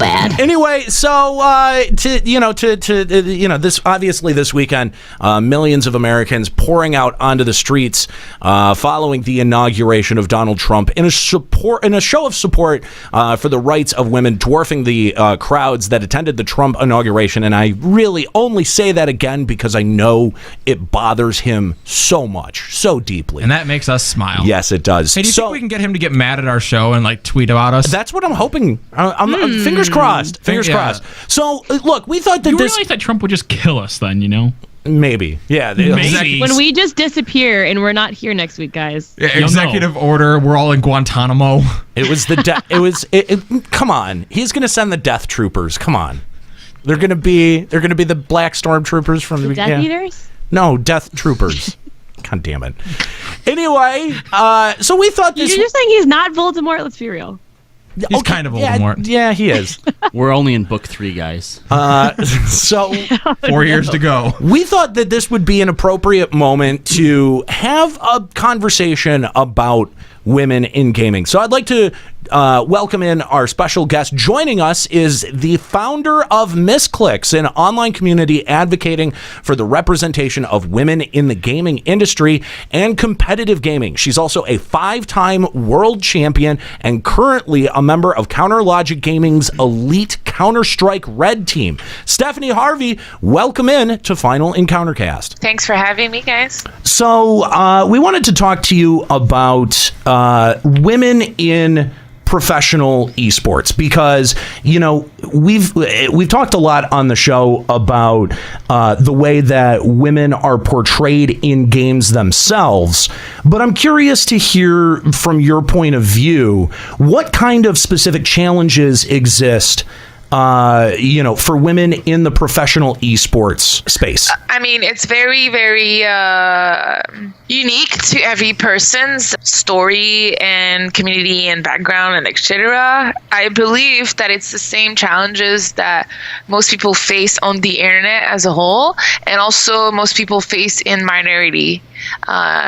bad. Anyway, so this obviously this weekend, millions of Americans pouring out onto the streets following the inauguration of Donald Trump in a show of support for the rights of women, dwarfing the crowds that attended the Trump inauguration. And I really only say that again because I know it bothers him so much, so deeply, and that makes us smile. Yes, it does. Hey, do you think we can get him to get mad at our show and like tweet about us? That's what I'm hoping. Fingers crossed. Fingers crossed. So, look, we thought that you realize that Trump would just kill us then, you know? Maybe. Yeah. Maybe. When we just disappear and we're not here next week, guys. Yeah, executive order. We're all in Guantanamo. It was come on. He's going to send the death troopers. Come on. They're going to be the black stormtroopers from the Death Eaters? No, death troopers. God damn it. Anyway, so we thought this... You're saying he's not Voldemort? Let's be real. He's kind of Voldemort. Yeah, he is. We're only in book 3, guys. So 4 years to go. We thought that this would be an appropriate moment to have a conversation about women in gaming. So I'd like to welcome in our special guest. Joining us is the founder of MissClicks, an online community advocating for the representation of women in the gaming industry and competitive gaming. She's also a 5-time world champion and currently a member of CounterLogic Gaming's elite Counter-Strike Red team. Stephanie Harvey, welcome in to Final Encountercast. Thanks for having me, guys. So we wanted to talk to you about women in professional esports because we've talked a lot on the show about the way that women are portrayed in games themselves, but I'm curious to hear from your point of view what kind of specific challenges exist for women in the professional esports space. I mean, it's very, very unique to every person's story and community and background and etc. I believe that it's the same challenges that most people face on the internet as a whole, and also most people face in minority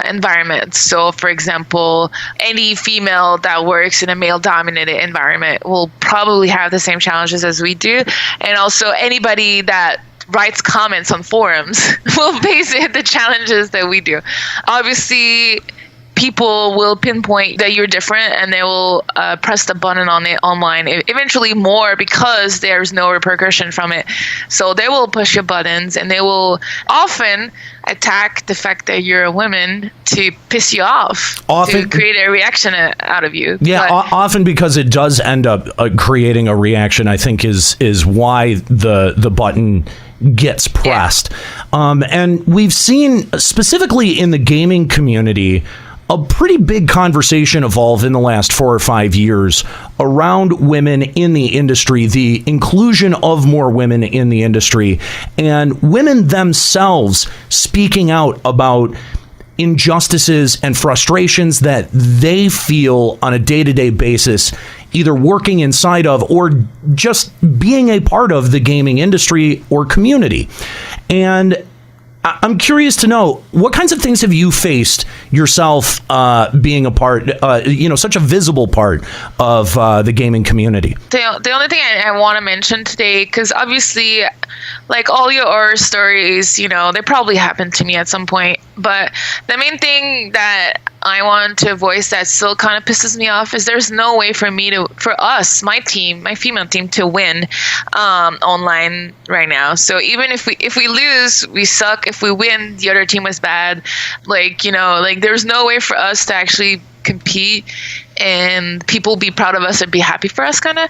environments. So, for example, any female that works in a male-dominated environment will probably have the same challenges as we do, and also anybody that writes comments on forums will face the challenges that we do. Obviously, people will pinpoint that you're different and they will press the button on it online, eventually more because there's no repercussion from it. So they will push your buttons and they will often attack the fact that you're a woman to piss you off, to create a reaction out of you. Yeah, often because it does end up creating a reaction, I think is why the button gets pressed. Yeah. And we've seen, specifically in the gaming community, a pretty big conversation evolve in the last 4 or 5 years around women in the industry, the inclusion of more women in the industry, and women themselves speaking out about injustices and frustrations that they feel on a day-to-day basis, either working inside of or just being a part of the gaming industry or community. And I'm curious to know, what kinds of things have you faced yourself being a part, such a visible part of the gaming community? The only thing I want to mention today, because obviously, like all your horror stories, they probably happened to me at some point. But the main thing that I want to voice that still kind of pisses me off is there's no way for us, my team, my female team, to win online right now. So even if we lose, we suck. If we win, the other team was bad. There's no way for us to actually compete and people be proud of us and be happy for us, kind of.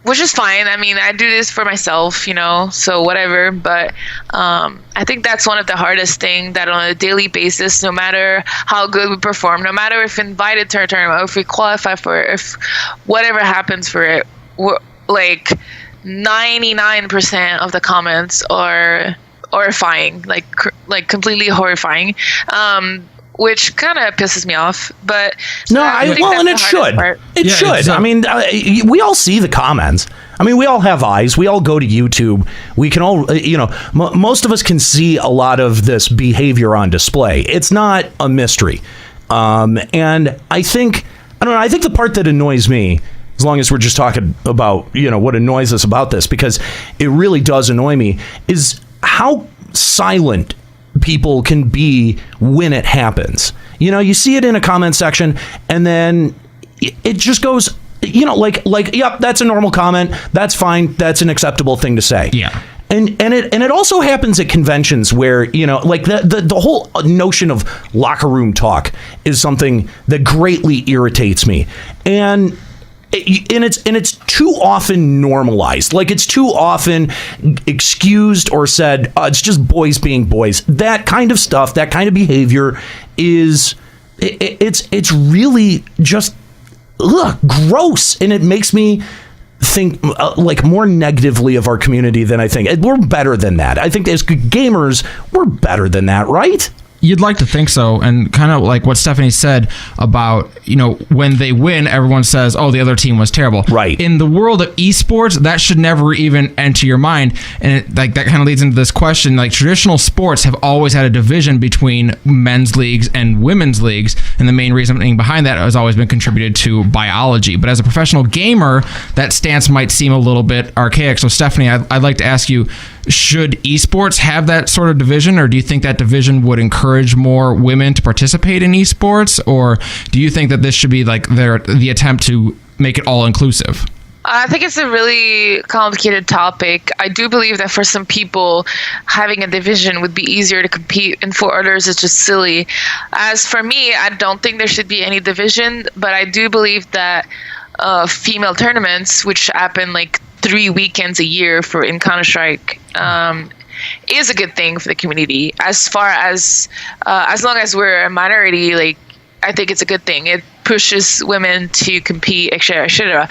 Which is fine. I mean, I do this for myself, so whatever. But I think that's one of the hardest things, that on a daily basis, no matter how good we perform, no matter if invited to a tournament, or if we qualify for it, if whatever happens for it, we're, 99% of the comments are horrifying, like completely horrifying. Which kind of pisses me off, but and it should. It should. I mean, we all see the comments. I mean, we all have eyes. We all go to YouTube. We can all, most of us can see a lot of this behavior on display. It's not a mystery. And I think the part that annoys me as long as we're just talking about, what annoys us about this, because it really does annoy me, is how silent people can be when it happens. You see it in a comment section, and then it just goes, yep, that's a normal comment. That's fine. That's an acceptable thing to say. Yeah. And it also happens at conventions where, the whole notion of locker room talk is something that greatly irritates me. And it's too often normalized. Like, it's too often excused or said, it's just boys being boys. That kind of stuff, that kind of behavior is, it's really just gross. And it makes me think more negatively of our community than I think. We're better than that. I think as gamers, we're better than that, right? You'd like to think so, and kind of like what Stephanie said about, when they win, everyone says, oh, the other team was terrible. Right. In the world of esports, that should never even enter your mind. And that kind of leads into this question. Like, traditional sports have always had a division between men's leagues and women's leagues, and the main reasoning behind that has always been contributed to biology. But as a professional gamer, that stance might seem a little bit archaic. So, Stephanie, I'd like to ask you, should esports have that sort of division, or do you think that division would encourage more women to participate in esports, or do you think that this should be like the attempt to make it all inclusive? I think it's a really complicated topic. I do believe that for some people, having a division would be easier to compete, and for others, it's just silly. As for me, I don't think there should be any division, but I do believe that female tournaments, which happen like 3 weekends a year in Counter-Strike, is a good thing for the community. As long as we're a minority, I think it's a good thing. It pushes women to compete, etc.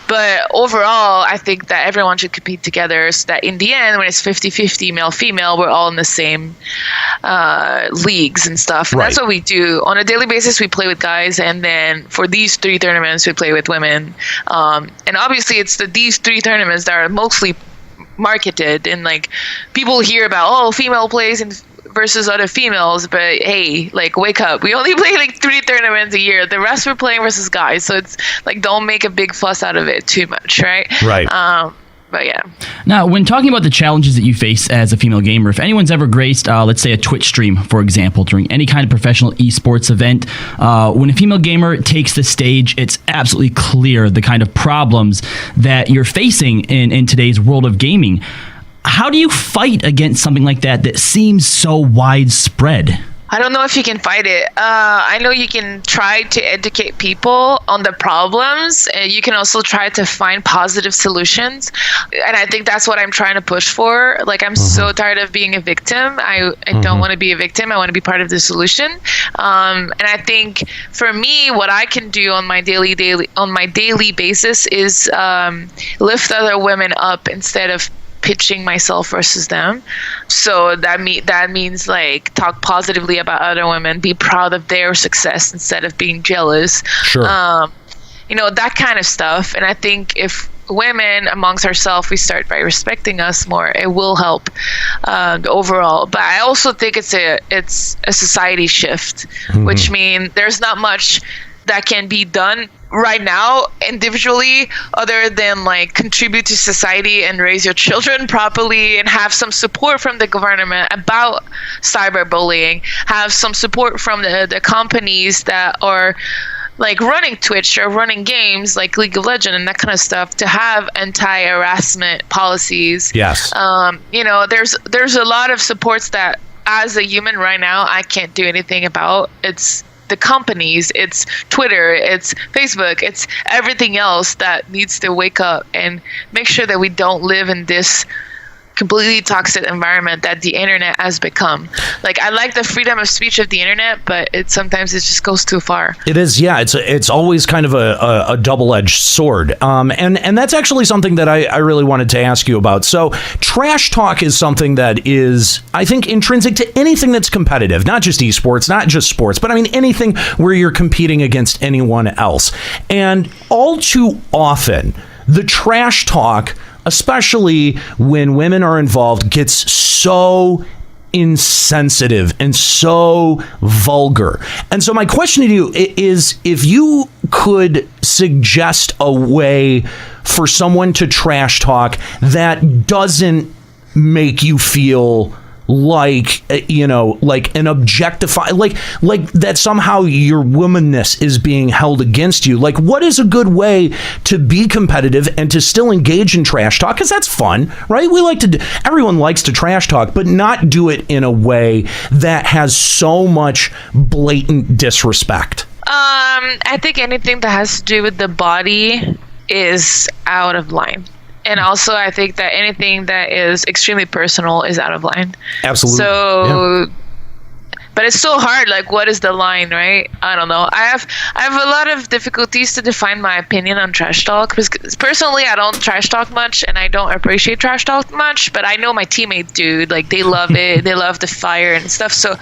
But overall, I think that everyone should compete together, so that in the end, when it's 50-50 male-female, we're all in the same leagues and stuff. And that's what we do. On a daily basis, we play with guys, and then for these 3 tournaments, we play with women. And obviously, it's these 3 tournaments that are mostly marketed, and people hear about, female plays versus other females, but hey, wake up. We only play 3 tournaments a year. The rest we're playing versus guys, so it's don't make a big fuss out of it too much, right? But yeah. Now, when talking about the challenges that you face as a female gamer, if anyone's ever graced, let's say, a Twitch stream, for example, during any kind of professional esports event, when a female gamer takes the stage, it's absolutely clear the kind of problems that you're facing in today's world of gaming. How do you fight against something like that seems so widespread? I don't know if you can fight it. I know you can try to educate people on the problems, and you can also try to find positive solutions. And I think that's what I'm trying to push for. I'm so tired of being a victim. I don't want to be a victim. I want to be part of the solution. And I think for me, what I can do on my daily basis is lift other women up instead of pitching myself versus them. So that means talk positively about other women, be proud of their success instead of being jealous. Sure. That kind of stuff. And I think if women amongst ourselves, we start by respecting us more, it will help overall. But I also think it's a society shift, which means there's not much that can be done right now individually other than contribute to society and raise your children properly and have some support from the government about cyberbullying, have some support from the companies that are running Twitch or running games like League of Legends and that kind of stuff, to have anti-harassment policies. Yes. There's a lot of supports that as a human right now I can't do anything about. It's the companies, it's Twitter, it's Facebook, it's everything else that needs to wake up and make sure that we don't live in this completely toxic environment that the internet has become. I like the freedom of speech of the internet, but sometimes it just goes too far. It is, yeah. It's always kind of a double-edged sword. And that's actually something that I really wanted to ask you about. So trash talk is something that is, I think, intrinsic to anything that's competitive, not just esports, not just sports, but anything where you're competing against anyone else. And all too often, the trash talk, especially when women are involved, gets so insensitive and so vulgar. And so my question to you is, if you could suggest a way for someone to trash talk that doesn't make you feel like, like an objectify, like that somehow your womanness is being held against you. Like, what is a good way to be competitive and to still engage in trash talk? Because that's fun, right? Everyone likes to trash talk, but not do it in a way that has so much blatant disrespect. I think anything that has to do with the body is out of line. And also, I think that anything that is extremely personal is out of line. Absolutely. So, but it's so hard. Like, what is the line, right? I don't know. I have a lot of difficulties to define my opinion on trash talk, because personally, I don't trash talk much, and I don't appreciate trash talk much. But I know my teammates do. Like, they love it. They love the fire and stuff. So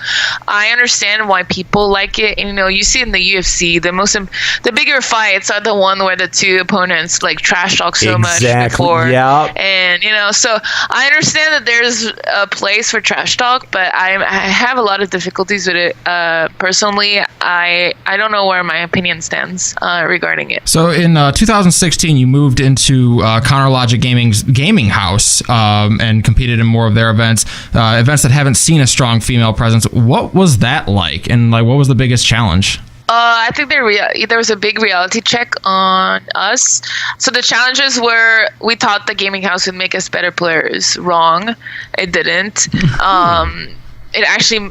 I understand why people like it. And, you see in the UFC, the bigger fights are the one where the two opponents like trash talk so much before. Yep. And so I understand that there's a place for trash talk, but I have a lot of difficulties with it. Personally, I don't know where my opinion stands regarding it. So in 2016, you moved into CounterLogic Gaming's gaming house and competed in more of their events that haven't seen a strong female presence. What was that like? And what was the biggest challenge? I think there was a big reality check on us. So the challenges were, we thought the gaming house would make us better players. Wrong. It didn't. It actually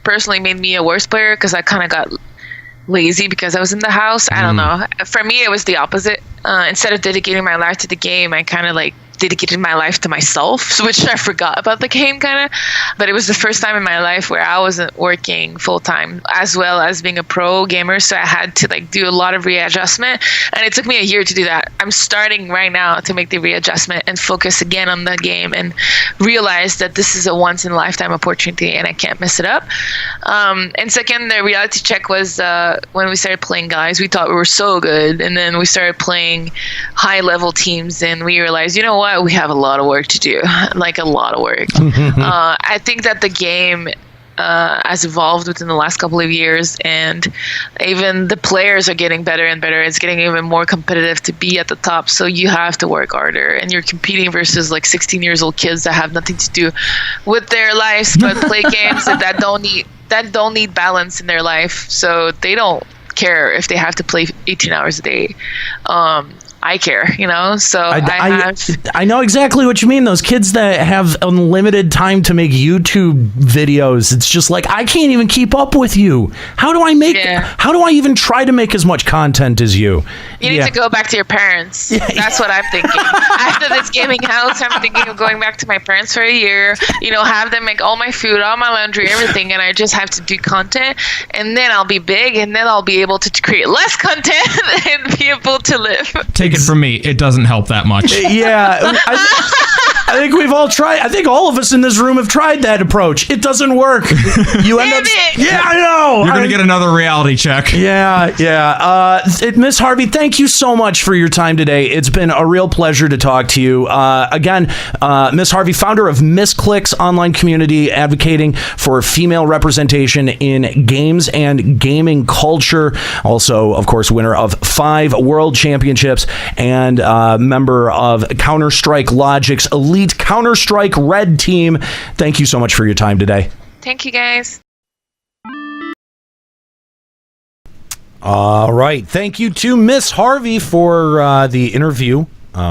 personally made me a worse player, because I kind of got lazy because I was in the house. I don't know. For me, it was the opposite. Instead of dedicating my life to the game, I kind of dedicated my life to myself, which I forgot about the game kind of. But it was the first time in my life where I wasn't working full time as well as being a pro gamer, so I had to do a lot of readjustment, and it took me a year to do that. I'm starting right now to make the readjustment and focus again on the game and realize that this is a once in a lifetime opportunity and I can't mess it up. And second, the reality check was when we started playing guys, we thought we were so good, and then we started playing high level teams and we realized, you know what, we have a lot of work to do, a lot of work. I think that the game has evolved within the last couple of years, and even the players are getting better and better. It's getting even more competitive to be at the top, so you have to work harder, and you're competing versus 16 years old kids that have nothing to do with their lives but play games that don't need balance in their life, so they don't care if they have to play 18 hours a day. I care, so I know exactly what you mean. Those kids that have unlimited time to make YouTube videos, it's just I can't even keep up with you. How do I even try to make as much content as you? You need to go back to your parents. That's what I'm thinking. After this gaming house, I'm thinking of going back to my parents for a year, have them make all my food, all my laundry, everything, and I just have to do content, and then I'll be big, and then I'll be able to create less content and be able to live. Take it from me, it doesn't help that much. Yeah, I think we've all tried. I think all of us in this room have tried that approach. It doesn't work. You end up. Yeah, I know. You're gonna get another reality check. Yeah. MissHarvey, thank you so much for your time today. It's been a real pleasure to talk to you. Again, MissHarvey, founder of MissClick's online community advocating for female representation in games and gaming culture. Also, of course, winner of 5 world championships and member of Counter-Strike Logic's elite Counter-Strike Red team. Thank you so much for your time today. Thank you, guys. All right. Thank you to MissHarvey for the interview.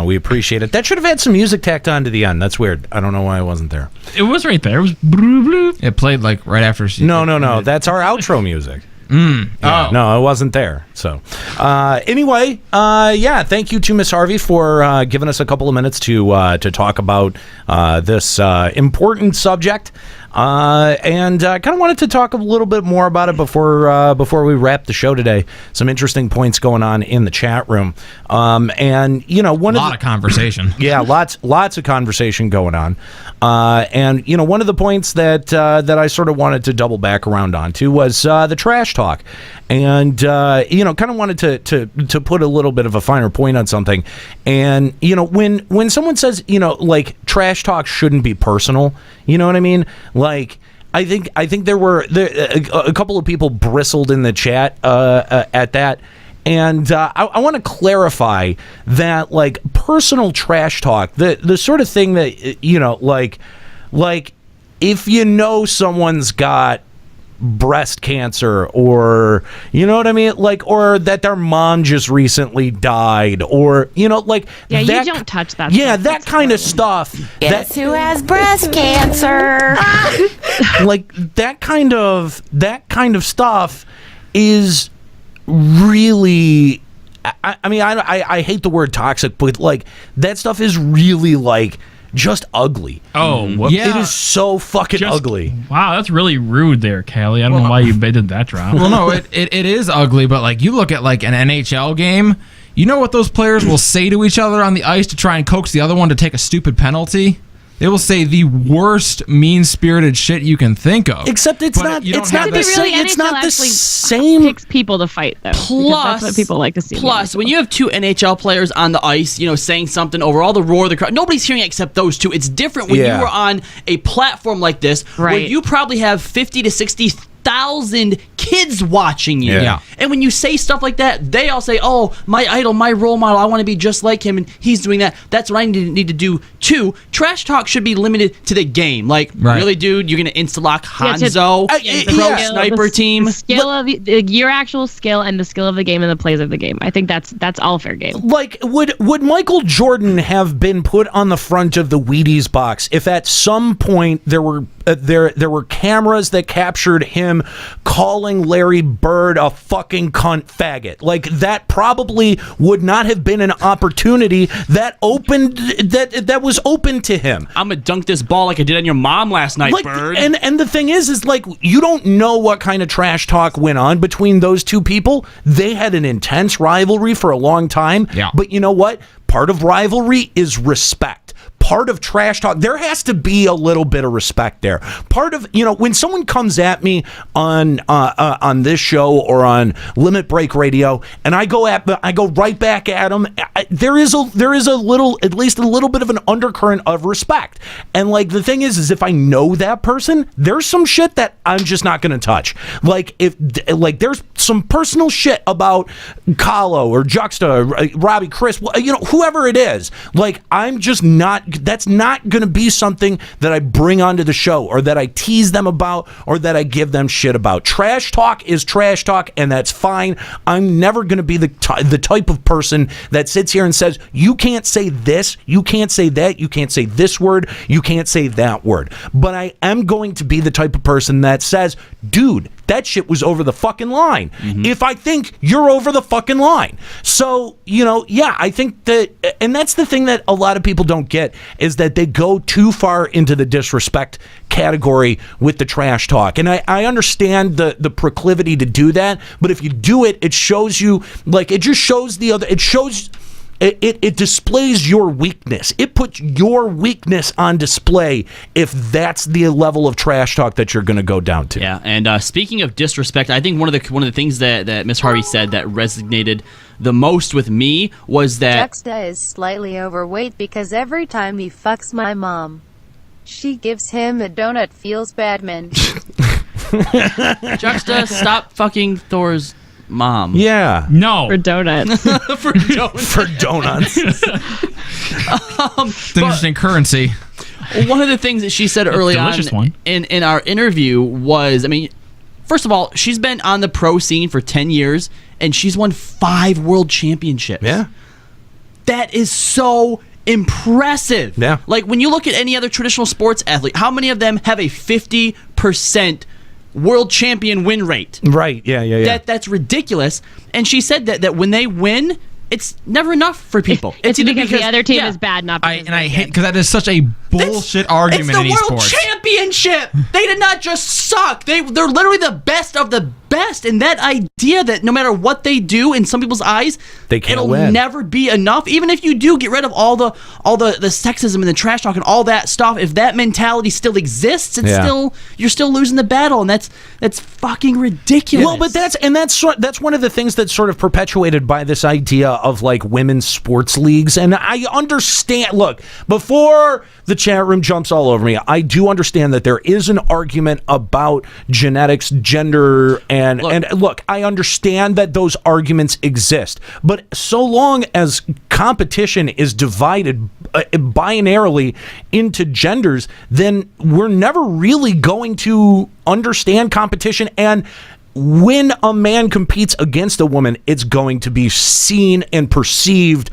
We appreciate it. That should have had some music tacked on to the end. That's weird. I don't know why it wasn't there. It was right there. It was blue, blue. It played right after she... No. That's our outro music. No, it wasn't there. So anyway, thank you to MissHarvey for giving us a couple of minutes to talk about this important subject. And kind of wanted to talk a little bit more about it before we wrap the show today. Some interesting points going on in the chat room. And a lot of conversation. Yeah, lots of conversation going on. And one of the points that I sort of wanted to double back around onto was the trash talk. And kind of wanted to put a little bit of a finer point on something. And when someone says trash talk shouldn't be personal, you know what I mean? I think there were a couple of people bristled in the chat at that. And I want to clarify that, like, personal trash talk, the sort of thing that, you know, like if you know someone's got breast cancer, or, you know what I mean, like, or that their mom just recently died, or, you know, like, Yeah, that, you don't touch that. yeah, stuff. that That's kind of horrible. stuff. Guess who has breast cancer? Like that kind of stuff is really. I mean, I hate the word toxic, but like that stuff is really like just ugly. Oh, whoops. Yeah. It is so fucking Just- ugly. Wow, that's really rude there, Callie. I don't know why you did that drop. Well, no, it is ugly, but like you look at like an NHL game, you know what those players will say to each other on the ice to try and coax the other one to take a stupid penalty? They will say the worst mean-spirited shit you can think of. Except it's But not. you don't It's have not that- the same. Really, It's NHL not the actually same. Picks people to fight though. because that's what people like to see. Plus, when you have two NHL players on the ice, you know, saying something over all the roar of the crowd, nobody's hearing it except those two. It's different when Yeah. you are on a platform like this, where Right. you probably have 50 to 60,000 kids watching you. Yeah. And when you say stuff like that, they all say, "Oh, my idol, my role model, I want to be just like him, and he's doing that. That's what I need to do too." Trash talk should be limited to the game. Like, Right. really, dude, you're gonna insta-lock Yeah, to- Hanzo, yeah, the pro yeah. sniper team. The skill of your actual skill and the skill of the game and the plays of the game. I think that's all fair game. Like, would Michael Jordan have been put on the front of the Wheaties box if at some point there were cameras that captured him calling Larry Bird a fucking cunt faggot? Like, that probably would not have been an opportunity that was open to him. I'm gonna dunk this ball like I did on your mom last night, Like, Bird. and the thing is like, you don't know what kind of trash talk went on between those two people. They had an intense rivalry for a long time. Yeah. But you know what? Part of rivalry is respect. Part of trash talk, there has to be a little bit of respect there. Part of, you know, when someone comes at me on this show or on Limit Break Radio, and I go right back at them, there is a little, at least a little bit of an undercurrent of respect. And like, the thing is if I know that person, there's some shit that I'm just not going to touch. Like, if like there's some personal shit about Kahlo or Juxta, or Robbie, Chris, you know, whoever it is, like, I'm just not. That's not going to be something that I bring onto the show, or that I tease them about, or that I give them shit about. Trash talk is trash talk, and that's fine. I'm never going to be the type of person that sits here and says, you can't say this, you can't say that, you can't say this word, you can't say that word. But I am going to be the type of person that says, dude, that shit was over the fucking line. If I think you're over the fucking line. So, you know, yeah, I think that, and that's the thing that a lot of people don't get, is that they go too far into the disrespect category with the trash talk. And I understand the proclivity to do that, but if you do it, it shows you, like, it just shows the other, it shows... It displays your weakness. It puts your weakness on display if that's the level of trash talk that you're going to go down to. Yeah, and speaking of disrespect, I think one of the things that Miss Harvey said that resonated the most with me was that Juxta is slightly overweight because every time he fucks my mom, she gives him a donut. Feels bad, man. Juxta, stop fucking Thor's mom. Yeah. No. For donuts. For donuts. For donuts. It's an interesting currency. One of the things that she said early on delicious one. in our interview was, I mean, first of all, she's been on the pro scene for 10 years, and she's won 5 world championships. Yeah. That is so impressive. Yeah. Like, when you look at any other traditional sports athlete, how many of them have a 50% world champion win rate? Right. Yeah. That's ridiculous. And she said that when they win, it's never enough for people. It's either because the other team yeah. is bad, not because I they're hate, good. because that is such a bullshit argument It's the in world esports. championship. They did not just suck. They're literally the best of the best. And that idea that no matter what they do in some people's eyes, it'll never be enough. Even if you do get rid of all the sexism and the trash talk and all that stuff, if that mentality still exists, you're still losing the battle, and that's fucking ridiculous. Well, but that's one of the things that's sort of perpetuated by this idea of like women's sports leagues. And I understand. Look, before the chat room jumps all over me, I do understand that there is an argument about genetics, gender, and look, I understand that those arguments exist, but so long as competition is divided binarily into genders, then we're never really going to understand competition. And when a man competes against a woman, it's going to be seen and perceived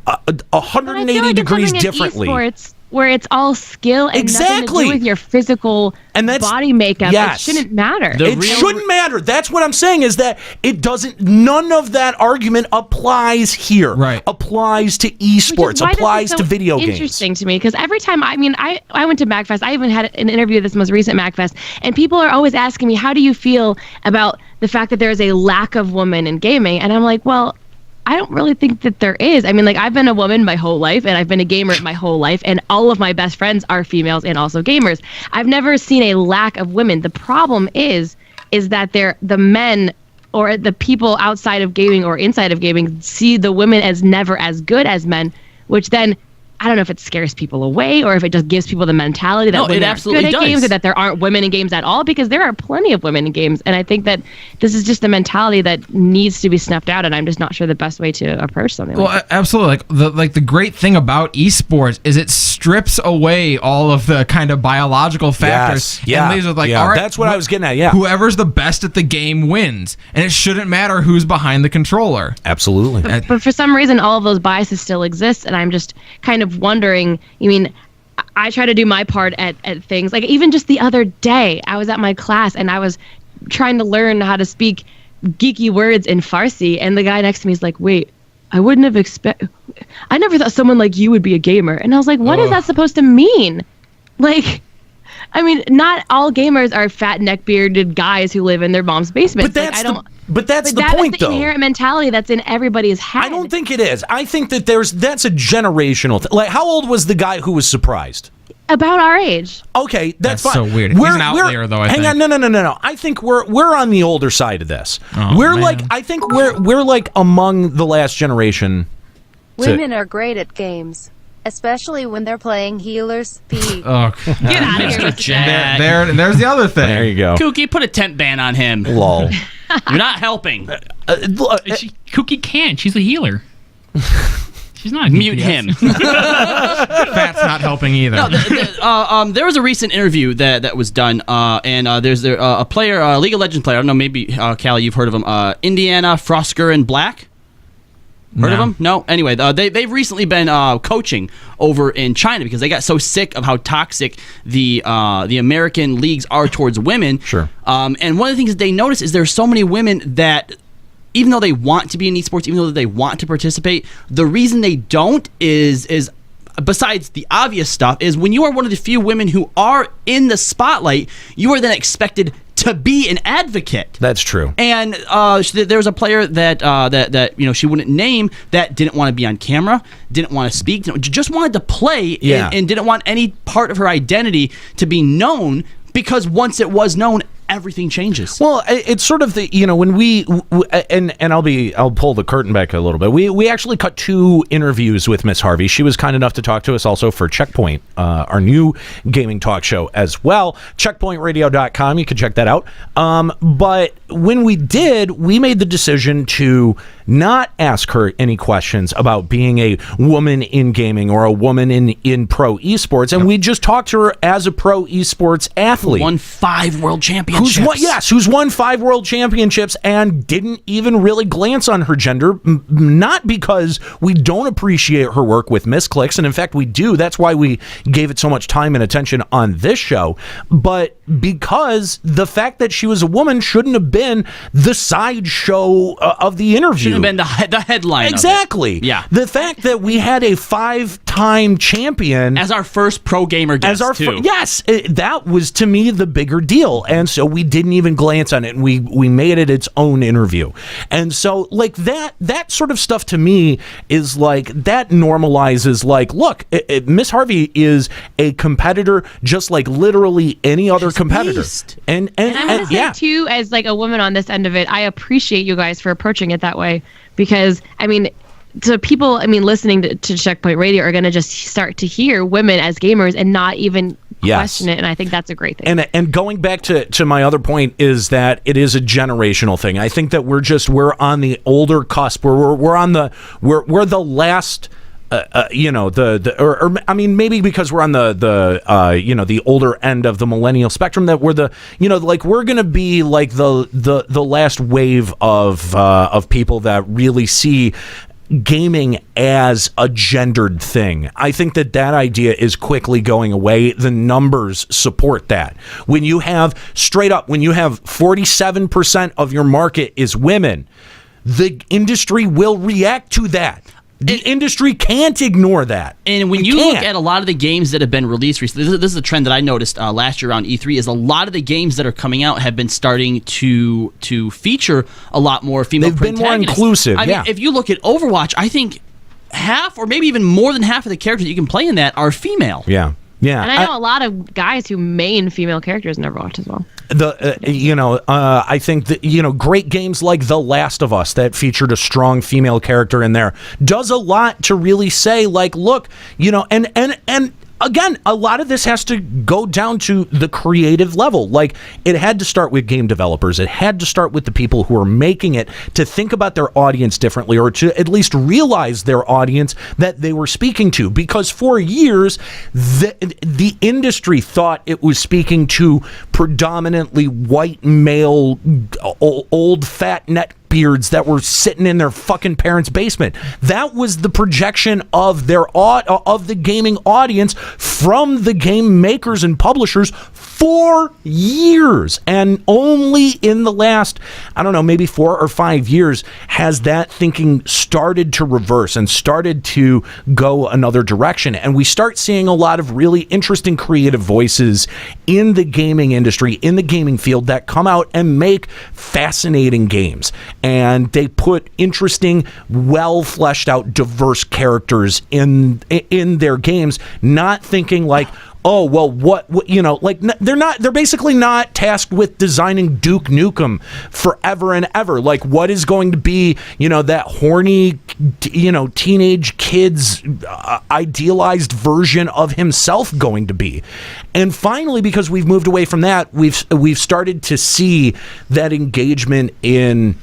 180 degrees differently. Esports, where it's all skill and nothing to do with your physical body makeup. It shouldn't matter. It shouldn't matter. That's what I'm saying, is that it doesn't, none of that argument applies here. Right. Applies to esports, applies to video games. Interesting to me, because every time, I went to MAGFest. I even had an interview at this most recent MAGFest, and people are always asking me, how do you feel about the fact that there is a lack of women in gaming? And I'm like, well, I don't really think that there is. I mean, like, I've been a woman my whole life, and I've been a gamer my whole life, and all of my best friends are females and also gamers. I've never seen a lack of women. The problem is that the men or the people outside of gaming or inside of gaming see the women as never as good as men, which then, I don't know if it scares people away or if it just gives people the mentality that women aren't good at games, or that there aren't women in games at all, because there are plenty of women in games. And I think that this is just the mentality that needs to be snuffed out, and I'm just not sure the best way to approach something like that. Absolutely. Like the great thing about esports is it strips away all of the kind of biological factors. Yeah. And leaves with all right, that's what I was getting at. Yeah. Whoever's the best at the game wins, and it shouldn't matter who's behind the controller. Absolutely. But for some reason, all of those biases still exist, and I'm just kind of wondering. I try to do my part at things. Like, even just the other day, I was at my class and I was trying to learn how to speak geeky words in Farsi, and the guy next to me is like, wait, I never thought someone like you would be a gamer. And I was like, what is that supposed to mean? Like, I mean, not all gamers are fat neck-bearded guys who live in their mom's basement. But that's the point, though. Inherent mentality that's in everybody's head. I don't think it is. I think that that's a generational thing. Like, how old was the guy who was surprised? About our age. Okay, that's fine. So weird. He's an outlier, though. Hang on, no. I think we're on the older side of this. I think we're like among the last generation. Women are great at games, especially when they're playing healer speed. Get out of here, Jack. There's the other thing. There you go. Kookie, put a tent ban on him. Lol. You're not helping. Kookie can't. She's a healer. She's not. Mute him. Fat's not helping either. No, there was a recent interview that was done, and there's a player, a League of Legends player. I don't know, maybe Callie, you've heard of him. Indiana Frosker and Black. Heard of them? No. Anyway, they've recently been coaching over in China because they got so sick of how toxic the American leagues are towards women. Sure. And one of the things that they notice is there's so many women that, even though they want to be in esports, even though they want to participate, the reason they don't is besides the obvious stuff, is when you are one of the few women who are in the spotlight, you are then expected to be an advocate. That's true. And there was a player that she wouldn't name, that didn't want to be on camera, didn't want to speak, just wanted to play, and didn't want any part of her identity to be known, because once it was known, everything changes. Well, it's sort of the, when we I'll pull the curtain back a little bit. We actually cut 2 interviews with MissHarvey. She was kind enough to talk to us also for Checkpoint, our new gaming talk show as well. CheckpointRadio.com. You can check that out. But when we did, we made the decision to not ask her any questions about being a woman in gaming or a woman in pro esports, and we just talked to her as a pro esports athlete. Won 5 world championships. Who's won 5 world championships and didn't even really glance on her gender, not because we don't appreciate her work with Misclicks, and in fact we do. That's why we gave it so much time and attention on this show, but because the fact that she was a woman shouldn't have been the sideshow of the interview. Shouldn't have been the headline. Exactly. Of it. Yeah. The fact that we had a 5-time champion as our first pro gamer guest, yes, that was to me the bigger deal, and so we didn't even glance on it, and we made it its own interview. And so like that sort of stuff to me is like, that normalizes, like, look, Miss Harvey is a competitor just like literally any other competitor. And I'm going to say too, as like a woman on this end of it, I appreciate you guys for approaching it that way, because I mean, so people, I mean, listening to Checkpoint Radio are going to just start to hear women as gamers and not even question it, and I think that's a great thing. And going back to my other point is that it is a generational thing. I think that we're on the older cusp. We're on the we're the last. I mean, maybe because we're on the older end of the millennial spectrum, that we're we're gonna be like the last wave of people that really see gaming as a gendered thing. I think that idea is quickly going away. The numbers support that. When you have 47% of your market is women, the industry will react to that. The industry can't ignore that. And when you look at a lot of the games that have been released recently, this is a trend that I noticed last year around E3, is a lot of the games that are coming out have been starting to feature a lot more female protagonists. They've been more inclusive, I mean, if you look at Overwatch, I think half or maybe even more than half of the characters that you can play in that are female. Yeah. Yeah, and I know a lot of guys who main female characters in Overwatch as well. I think that, great games like The Last of Us that featured a strong female character in there does a lot to really say, like, look, and again, a lot of this has to go down to the creative level. Like, it had to start with game developers. It had to start with the people who are making it to think about their audience differently, or to at least realize their audience that they were speaking to. Because for years, the industry thought it was speaking to predominantly white male, old fat neck beards that were sitting in their fucking parents' basement. That was the projection of the gaming audience from the game makers and publishers for years. And only in the last, I don't know, maybe 4 or 5 years has that thinking started to reverse and started to go another direction. And we start seeing a lot of really interesting creative voices in the gaming industry, in the gaming field, that come out and make fascinating games. And they put interesting, well fleshed out, diverse characters in their games, not thinking like, oh, well, they're basically not tasked with designing Duke Nukem forever and ever. Like, what is going to be, that horny, teenage kid's idealized version of himself going to be? And finally, because we've moved away from that, we've started to see that engagement in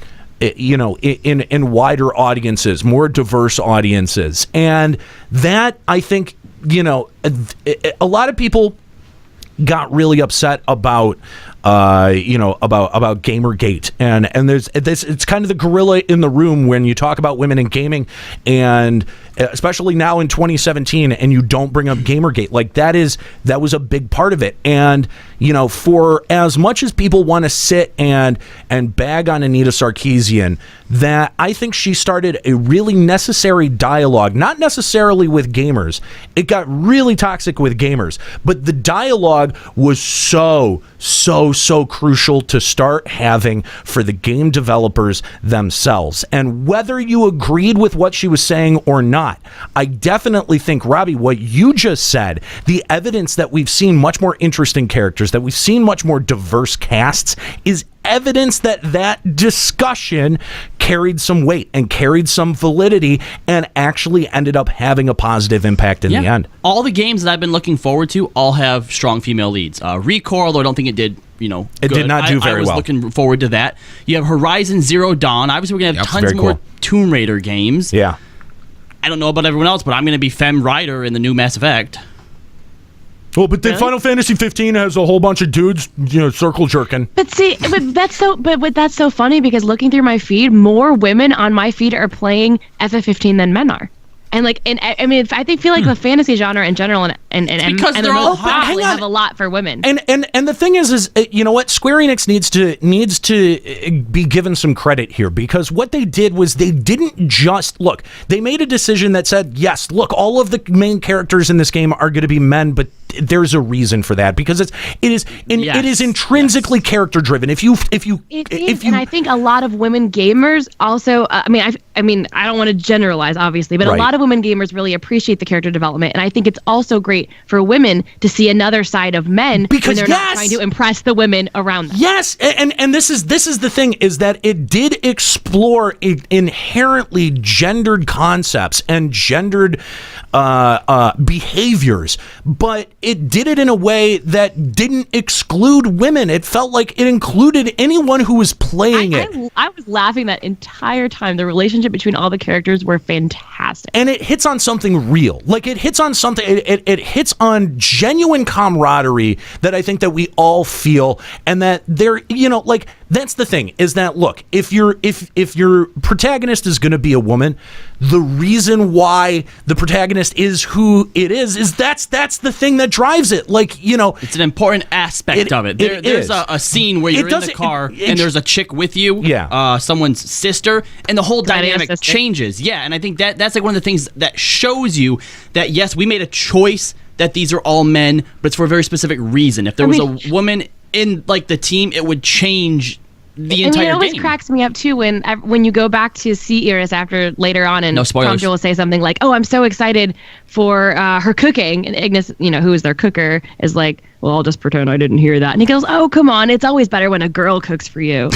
wider audiences, more diverse audiences. And that, I think, a lot of people got really upset about Gamergate, and there's it's kind of the gorilla in the room when you talk about women in gaming, and especially now in 2017, and you don't bring up Gamergate. Like, that was a big part of it. And for as much as people want to sit and bag on Anita Sarkeesian, that I think she started a really necessary dialogue, not necessarily with gamers. It got really toxic with gamers, but the dialogue was so crucial to start having for the game developers themselves. And whether you agreed with what she was saying or not, I definitely think, Robbie, what you just said, the evidence that we've seen much more interesting characters, that we've seen much more diverse casts, is evidence that discussion carried some weight and carried some validity and actually ended up having a positive impact in the end. All the games that I've been looking forward to all have strong female leads. ReCore, although I don't think it did, it did not do very well. I was looking forward to that. You have Horizon Zero Dawn. Obviously, we're going to have tons more Tomb Raider games. Yeah. I don't know about everyone else, but I'm going to be Femme Rider in the new Mass Effect. Well, but then Final Fantasy 15 has a whole bunch of dudes, circle jerking. But see, that's so funny, because looking through my feed, more women on my feed are playing FF15 than men are. And I feel like the fantasy genre in general and because they're all hot. Have a lot for women. And the thing is you know what, Square Enix needs to be given some credit here, because what they did was they didn't just look. They made a decision that said, yes, look, all of the main characters in this game are going to be men, but there's a reason for that, because it is intrinsically character driven. If you and I think a lot of women gamers also. I mean, I don't want to generalize, obviously, but a lot of women gamers really appreciate the character development, and I think it's also great for women to see another side of men when they're not trying to impress the women around them. Yes, and this is the thing, is that it did explore inherently gendered concepts and gendered behaviors, but it did it in a way that didn't exclude women. It felt like it included anyone who was playing it. I was laughing that entire time. The relationship between all the characters were fantastic. And it hits on something real. Like, it hits on something, it hits on genuine camaraderie that I think that we all feel, and that there, like, that's the thing, is that, look, if your protagonist is going to be a woman, the reason why the protagonist is who it is that's the thing that drives it. Like, it's an important aspect of it. There's a scene where you're in the car and there's a chick with you, someone's sister, and the whole dynamic changes. Yeah, and I think that's like one of the things that shows you that, yes, we made a choice that these are all men, but it's for a very specific reason. If there was a woman in like the team, it would change the entire game. It always cracks me up too when you go back to C Eris after later on, and no spoilers, Tom will say something like, "Oh, I'm so excited for her cooking," and Ignis, who is their cooker, is like, "Well, I'll just pretend I didn't hear that." And he goes, "Oh, come on, it's always better when a girl cooks for you."